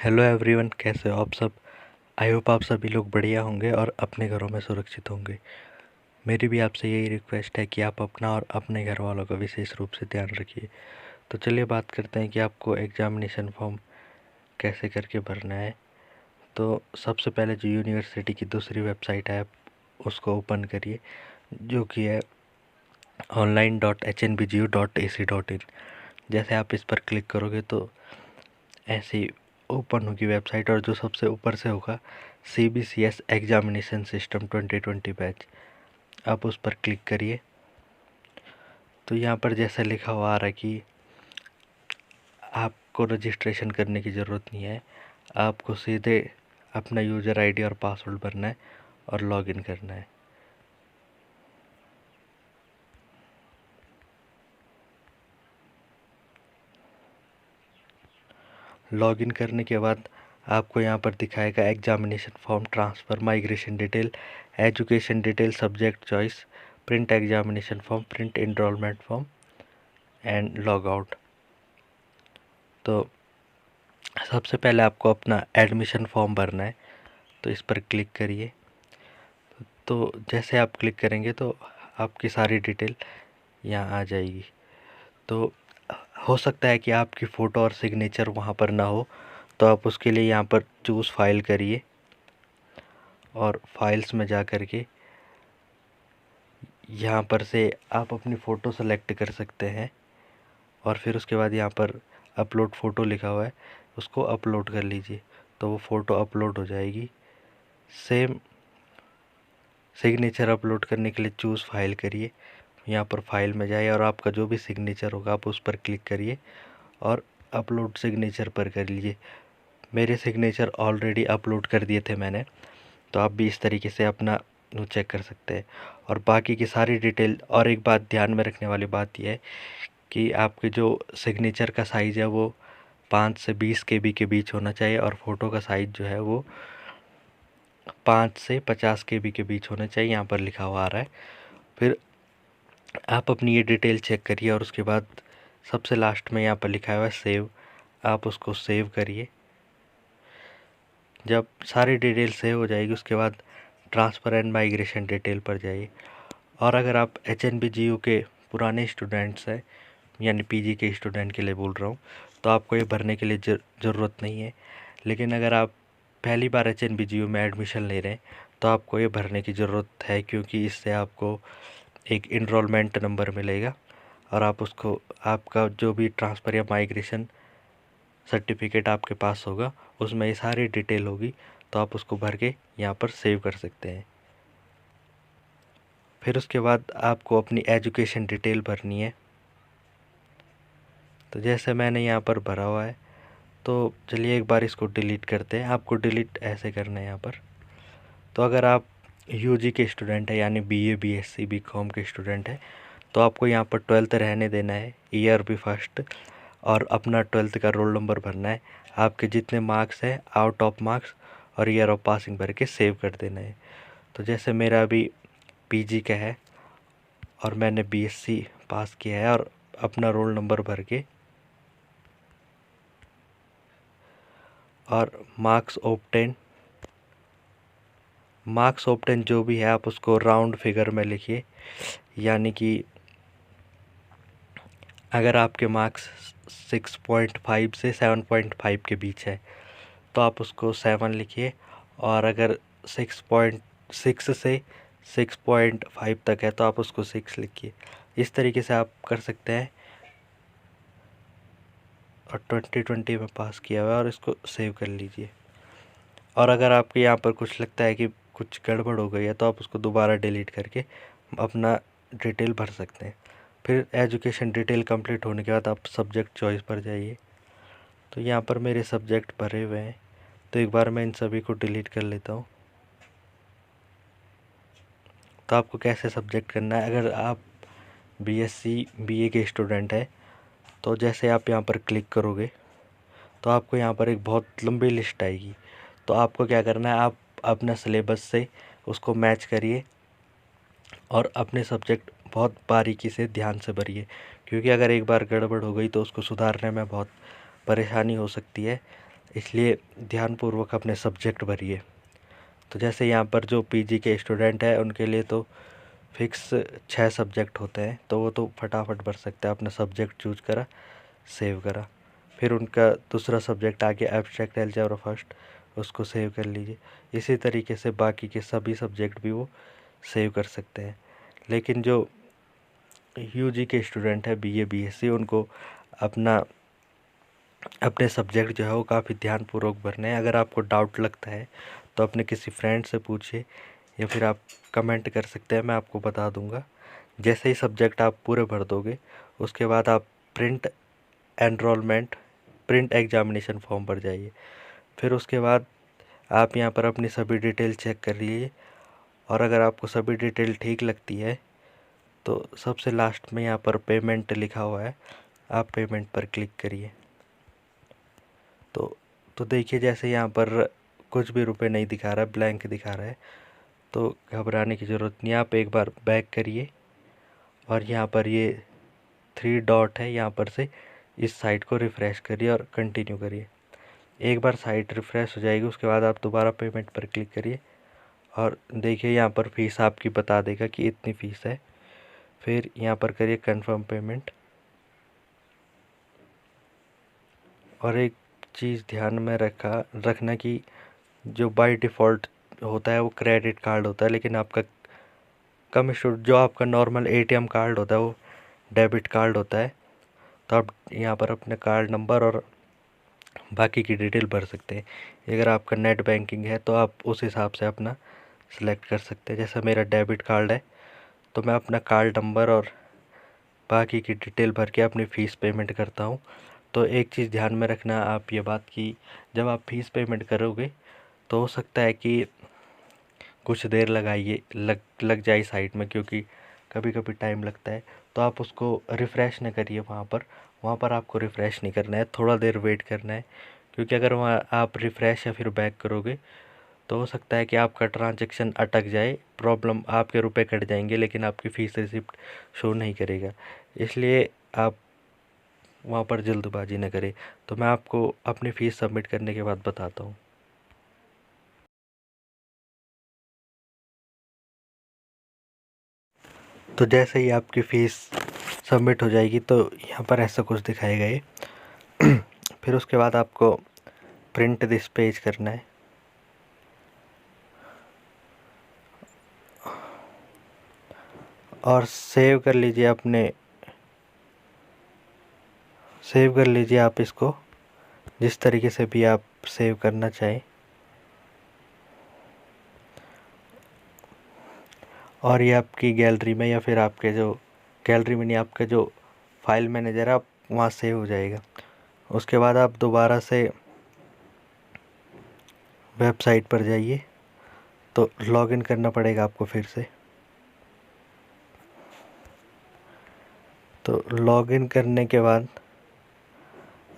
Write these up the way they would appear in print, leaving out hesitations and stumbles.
Hello everyone, कैसे हो आप सब। आई होप आप सभी लोग बढ़िया होंगे और अपने घरों में सुरक्षित होंगे। मेरी भी आपसे यही रिक्वेस्ट है कि आप अपना और अपने घर वालों का विशेष रूप से ध्यान रखिए। तो चलिए बात करते हैं कि आपको एग्जामिनेशन फॉर्म कैसे करके भरना है। तो सबसे पहले जो यूनिवर्सिटी की दूसरी वेबसाइट है उसको ओपन करिए, जो कि है online.hnbgu.ac.in। जैसे आप इस पर क्लिक करोगे तो ऐसी ओपन होगी वेबसाइट, और जो सबसे ऊपर से होगा CBCS एग्जामिनेशन सिस्टम 2020 बैच, आप उस पर क्लिक करिए। तो यहाँ पर जैसा लिखा हुआ आ रहा है कि आपको रजिस्ट्रेशन करने की ज़रूरत नहीं है, आपको सीधे अपना यूज़र आईडी और पासवर्ड भरना है और लॉगिन करना है। लॉगिन करने के बाद आपको यहाँ पर दिखाएगा examination form, transfer, migration detail, education detail, subject choice, print examination form, print enrolment form and log out. तो सबसे पहले आपको अपना एडमिशन फॉर्म भरना है, तो इस पर क्लिक करिए। तो जैसे आप क्लिक करेंगे तो आपकी सारी डिटेल यहाँ आ जाएगी। तो हो सकता है कि आपकी फ़ोटो और सिग्नेचर वहाँ पर ना हो, तो आप उसके लिए यहाँ पर चूज़ फाइल करिए और फाइल्स में जा कर के यहाँ पर से आप अपनी फ़ोटो सेलेक्ट कर सकते हैं, और फिर उसके बाद यहाँ पर अपलोड फ़ोटो लिखा हुआ है, उसको अपलोड कर लीजिए, तो वो फ़ोटो अपलोड हो जाएगी। सेम सिग्नेचर अपलोड करने के लिए चूज़ फाइल करिए, यहाँ पर फाइल में जाइए और आपका जो भी सिग्नेचर होगा आप उस पर क्लिक करिए और अपलोड सिग्नेचर पर कर लीजिए। मेरे सिग्नेचर ऑलरेडी अपलोड कर दिए थे मैंने, तो आप भी इस तरीके से अपना चेक कर सकते हैं। और बाकी की सारी डिटेल, और एक बात ध्यान में रखने वाली बात यह है कि आपके जो सिग्नेचर का साइज़ है वो 5 से 20 KB के बीच होना चाहिए, और फ़ोटो का साइज़ जो है वो 5 से 50 KB के बीच होना चाहिए, यहाँ पर लिखा हुआ आ रहा है। फिर आप अपनी ये डिटेल चेक करिए और उसके बाद सबसे लास्ट में यहाँ पर लिखा हुआ है सेव, आप उसको सेव करिए। जब सारी डिटेल सेव हो जाएगी उसके बाद ट्रांसफ़र एंड माइग्रेशन डिटेल पर जाइए। और अगर आप HNBGU के पुराने स्टूडेंट्स हैं, यानी PG के स्टूडेंट के लिए बोल रहा हूँ, तो आपको ये भरने के लिए ज़रूरत नहीं है। लेकिन अगर आप पहली बार HNBGU में एडमिशन ले रहे हैं तो आपको ये भरने की ज़रूरत है, क्योंकि इससे आपको एक इनरोलमेंट नंबर मिलेगा और आप उसको, आपका जो भी ट्रांसफ़र या माइग्रेशन सर्टिफिकेट आपके पास होगा उसमें ये सारी डिटेल होगी, तो आप उसको भर के यहाँ पर सेव कर सकते हैं। फिर उसके बाद आपको अपनी एजुकेशन डिटेल भरनी है। तो जैसे मैंने यहाँ पर भरा हुआ है, तो चलिए एक बार इसको डिलीट करते हैं। आपको डिलीट ऐसे करना है यहाँ पर। तो अगर आप UG के स्टूडेंट हैं, यानी BA BSc BCom के स्टूडेंट हैं, तो आपको यहाँ पर 12th रहने देना है, ईयर भी फर्स्ट, और अपना 12th का रोल नंबर भरना है। आपके जितने मार्क्स हैं, आउट ऑफ मार्क्स और ईयर ऑफ पासिंग भर के सेव कर देना है। तो जैसे मेरा अभी PG का है और मैंने BSc पास किया है, और अपना रोल नंबर भर के और मार्क्स ऑब्टेन जो भी है आप उसको राउंड फिगर में लिखिए। यानी कि अगर आपके मार्क्स 6.5 से 7.5 के बीच है तो आप उसको 7 लिखिए, और अगर 6.6 से 6.5 तक है तो आप उसको 6 लिखिए। इस तरीके से आप कर सकते हैं। और 2020 में पास किया हुआ है, और इसको सेव कर लीजिए। और अगर आपके यहाँ पर कुछ लगता है कि कुछ गड़बड़ हो गई है तो आप उसको दोबारा डिलीट करके अपना डिटेल भर सकते हैं। फिर एजुकेशन डिटेल कंप्लीट होने के बाद आप सब्जेक्ट चॉइस पर जाइए। तो यहाँ पर मेरे सब्जेक्ट भरे हुए हैं, तो एक बार मैं इन सभी को डिलीट कर लेता हूँ। तो आपको कैसे सब्जेक्ट करना है, अगर आप BSc BA के स्टूडेंट हैं तो जैसे आप यहाँ पर क्लिक करोगे तो आपको यहाँ पर एक बहुत लंबी लिस्ट आएगी। तो आपको क्या करना है, आप अपना सिलेबस से उसको मैच करिए और अपने सब्जेक्ट बहुत बारीकी से ध्यान से भरिए, क्योंकि अगर एक बार गड़बड़ हो गई तो उसको सुधारने में बहुत परेशानी हो सकती है। इसलिए ध्यानपूर्वक अपने सब्जेक्ट भरिए। तो जैसे यहाँ पर जो पीजी के स्टूडेंट हैं उनके लिए तो फिक्स 6 सब्जेक्ट होते हैं, तो वो तो फटाफट भर सकते हैं। अपना सब्जेक्ट चूज करा, सेव करा, फिर उनका दूसरा सब्जेक्ट आगे एब्स्ट्रैक्ट अलजेब्रा फर्स्ट, उसको सेव कर लीजिए। इसी तरीके से बाकी के सभी सब्जेक्ट भी वो सेव कर सकते हैं। लेकिन जो यूजी के स्टूडेंट है, बीए बीएससी, उनको अपने सब्जेक्ट जो है वो काफ़ी ध्यानपूर्वक भरने हैं। अगर आपको डाउट लगता है तो अपने किसी फ्रेंड से पूछिए या फिर आप कमेंट कर सकते हैं, मैं आपको बता दूंगा। जैसे ही सब्जेक्ट आप पूरे भर दोगे उसके बाद आप प्रिंट एग्जामिनेशन फॉर्म भर जाइए। फिर उसके बाद आप यहाँ पर अपनी सभी डिटेल चेक कर लीजिए, और अगर आपको सभी डिटेल ठीक लगती है तो सबसे लास्ट में यहाँ पर पेमेंट लिखा हुआ है, आप पेमेंट पर क्लिक करिए। तो देखिए जैसे यहाँ पर कुछ भी रुपए नहीं दिखा रहा है, ब्लैंक दिखा रहा है, तो घबराने की ज़रूरत नहीं है। आप एक बार बैक करिए और यहाँ पर ये 3 डॉट है, यहाँ पर से इस साइट को रिफ़्रेश करिए और कंटिन्यू करिए। एक बार साइट रिफ़्रेश हो जाएगी उसके बाद आप दोबारा पेमेंट पर क्लिक करिए और देखिए यहाँ पर फ़ीस आपकी बता देगा कि इतनी फ़ीस है। फिर यहाँ पर करिए कंफर्म पेमेंट। और एक चीज़ ध्यान में रखना कि जो बाय डिफ़ॉल्ट होता है वो क्रेडिट कार्ड होता है, लेकिन आपका जो आपका नॉर्मल एटीएम कार्ड होता है वो डेबिट कार्ड होता है। तो आप यहाँ पर अपने कार्ड नंबर और बाकी की डिटेल भर सकते हैं। अगर आपका नेट बैंकिंग है तो आप उस हिसाब से अपना सिलेक्ट कर सकते हैं। जैसे मेरा डेबिट कार्ड है तो मैं अपना कार्ड नंबर और बाकी की डिटेल भर के अपनी फ़ीस पेमेंट करता हूँ। तो एक चीज़ ध्यान में रखना आप ये बात कि जब आप फ़ीस पेमेंट करोगे तो हो सकता है कि कुछ देर लग जाए साइट में, क्योंकि कभी कभी टाइम लगता है। तो आप उसको रिफ़्रेश न करिए, वहाँ पर आपको रिफ़्रेश नहीं करना है, थोड़ा देर वेट करना है। क्योंकि अगर वहाँ आप रिफ़्रेश या फिर बैक करोगे तो हो सकता है कि आपका ट्रांजैक्शन अटक जाए, प्रॉब्लम, आपके रुपए कट जाएंगे लेकिन आपकी फ़ीस रिसिप्ट शो नहीं करेगा। इसलिए आप वहाँ पर जल्दबाजी न करें। तो मैं आपको अपनी फ़ीस सबमिट करने के बाद बताता हूँ। तो जैसे ही आपकी फ़ीस सबमिट हो जाएगी तो यहाँ पर ऐसा कुछ दिखाएगा ये। फिर उसके बाद आपको प्रिंट दिस पेज करना है और सेव कर लीजिए आप इसको जिस तरीके से भी आप सेव करना चाहें। और ये आपकी गैलरी में या फिर आपके जो गैलरी में नहीं, आपका जो फाइल मैनेजर है आप वहाँ सेव हो जाएगा। उसके बाद आप दोबारा से वेबसाइट पर जाइए, तो लॉगिन करना पड़ेगा आपको फिर से। तो लॉगिन करने के बाद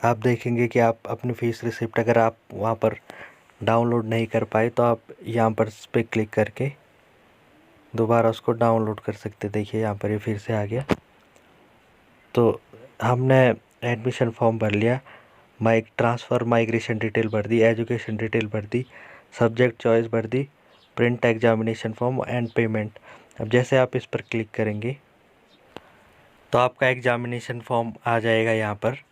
आप देखेंगे कि आप अपनी फ़ीस रिसिप्ट अगर आप वहाँ पर डाउनलोड नहीं कर पाए तो आप यहाँ पर इस पर क्लिक करके दोबारा उसको डाउनलोड कर सकते। देखिए यहाँ पर ये फिर से आ गया। तो हमने एडमिशन फॉर्म भर लिया, ट्रांसफ़र माइग्रेशन डिटेल भर दी, एजुकेशन डिटेल भर दी, सब्जेक्ट चॉइस भर दी, print examination form and payment. अब जैसे आप इस पर क्लिक करेंगे तो आपका एग्जामिनेशन फॉर्म आ जाएगा यहाँ पर।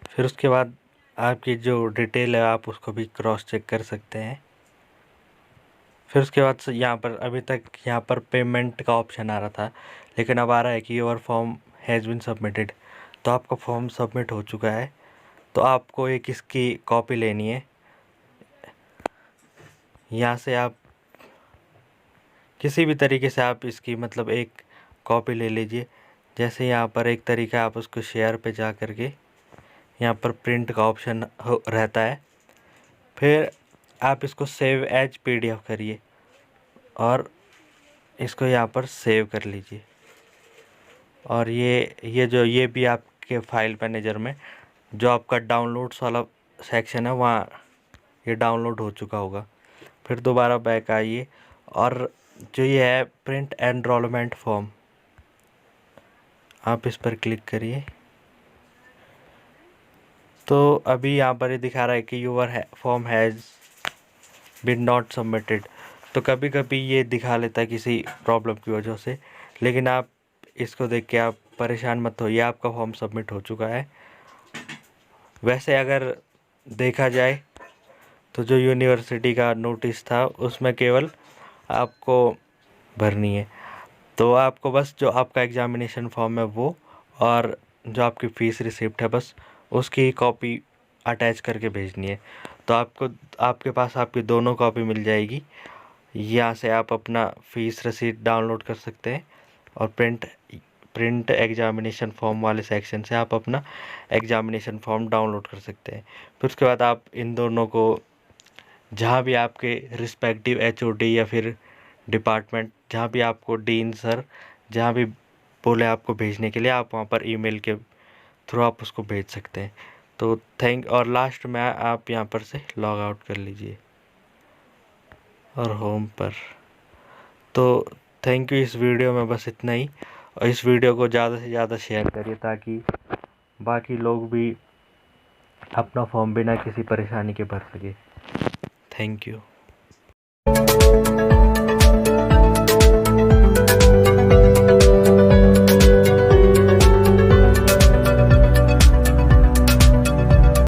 फिर उसके बाद आपकी जो डिटेल है आप उसको भी क्रॉस चेक कर सकते हैं। फिर उसके बाद यहाँ पर अभी तक यहाँ पर पेमेंट का ऑप्शन आ रहा था, लेकिन अब आ रहा है कि your form has been submitted. तो आपका फॉर्म सबमिट हो चुका है। तो आपको एक इसकी कॉपी लेनी है। यहाँ से आप किसी भी तरीके से आप इसकी मतलब एक कॉपी ले लीजिए। जैसे यहाँ पर एक तरीका आप उसको शेयर पे जा कर के यहाँ पर प्रिंट का ऑप्शन रहता है, फिर आप इसको सेव एज PDF करिए और इसको यहाँ पर सेव कर लीजिए। और ये भी आपके फाइल मैनेजर में जो आपका डाउनलोड्स वाला सेक्शन है वहाँ ये डाउनलोड हो चुका होगा। फिर दोबारा बैक आइए और जो ये है प्रिंट एनरोलमेंट फॉर्म, आप इस पर क्लिक करिए। तो अभी यहाँ पर ये दिखा रहा है कि your form has been not submitted. तो कभी कभी ये दिखा लेता है किसी प्रॉब्लम की वजह से, लेकिन आप इसको देख के आप परेशान मत होइए, आपका फॉर्म सबमिट हो चुका है। वैसे अगर देखा जाए तो जो यूनिवर्सिटी का नोटिस था उसमें केवल आपको भरनी है, तो आपको बस जो आपका एग्ज़ामिनेशन फॉर्म है वो और जो आपकी फ़ीस रिसिप्ट है बस उसकी कॉपी अटैच करके भेजनी है। तो आपके पास आपकी दोनों कॉपी मिल जाएगी। यहाँ से आप अपना फ़ीस रसीद डाउनलोड कर सकते हैं और प्रिंट एग्ज़ामिनेशन फॉर्म वाले सेक्शन से आप अपना एग्ज़ामिनेशन फॉर्म डाउनलोड कर सकते हैं। फिर उसके बाद आप इन दोनों को जहाँ भी आपके रिस्पेक्टिव एचओडी या फिर डिपार्टमेंट, जहाँ भी आपको डीन सर जहाँ भी बोले आपको भेजने के लिए, आप वहाँ पर ईमेल के थ्रू आप उसको भेज सकते हैं। तो और लास्ट में आप यहाँ पर से लॉग आउट कर लीजिए और होम पर। तो थैंक यू। इस वीडियो में बस इतना ही, और इस वीडियो को ज़्यादा से ज़्यादा शेयर करिए ताकि बाकी लोग भी अपना फॉर्म बिना किसी परेशानी के भर सके। Thank you.